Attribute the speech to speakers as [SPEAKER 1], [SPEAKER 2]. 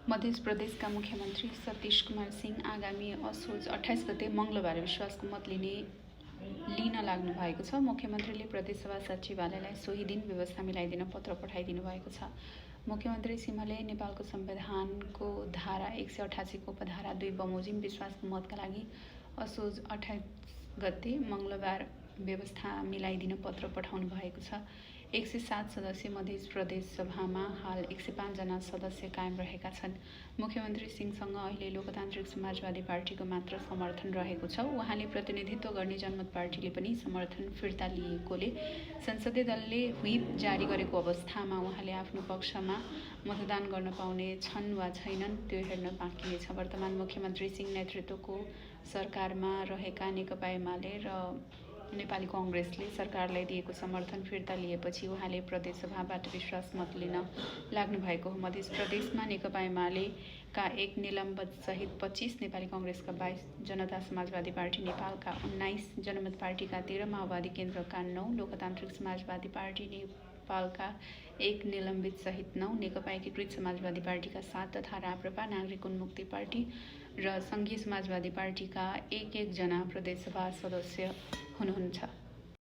[SPEAKER 1] मध्य प्रदेशका मुख्यमन्त्री सतीश कुमार सिंह आगामी असोज 28 गते मङ्गलबार विश्वासको मत लिन लाग्नु भएको छ। मुख्यमन्त्रीले प्रदेशसभा सचिवालयलाई सोही दिन व्यवस्था मिलाइदिन पत्र पठाइदिनु भएको छ। मुख्यमन्त्री सिंहले नेपालको संविधानको धारा 188 को उपधारा 2 बमोजिम विश्वासको मतका लागि असोज 28 गते मङ्गलबार व्यवस्था मिलाइदिन पत्र पठाउनु भएको छ। 107 सदस्य मध्य प्रदेश सभामा हाल 105 जना सदस्य कायम रहेका छन्। मुख्यमन्त्री सिंहसँग अहिले लोकतान्त्रिक समाजवादी पार्टीको मात्र समर्थन रहेको छ। उहाँले प्रतिनिधित्व गर्ने जनमत पार्टीले पनि समर्थन फिर्ता लिएकोले संसदीय दलले व्हिप जारी गरेको अवस्थामा उहाँले आफ्नो पक्षमा मतदान गर्न पाउने छन् वा छैनन् त्यो हेर्न बाँकी नै छ। वर्तमान मुख्यमन्त्री सिंह नेतृत्वको सरकारमा रहेका नेकपा एमाले र नेपाली कांग्रेसले सरकारलाई दिएको समर्थन फिर्ता लिएपछि उहाँले प्रदेशसभाबाट विश्वास मत लिन लाग्नु भएको हो। मध्य प्रदेशमा नेकपा एमालेका 1 निलम्बित सहित 25, नेपाली कांग्रेसका 22, जनता समाजवादी पार्टी नेपालका 19, जनमत पार्टीका 13, माओवादी केन्द्रका 9, लोकतान्त्रिक समाजवादी पार्टी नेपालका 1 निलम्बित सहित 9, नेकपा एकीकृत समाजवादी पार्टीका 7 तथा राप्रपा, नागरिक उन्मुक्ति पार्टी र संघीय समाजवादी पार्टीका 1-1 जना प्रदेशसभा सदस्य हुनुहुन्छ।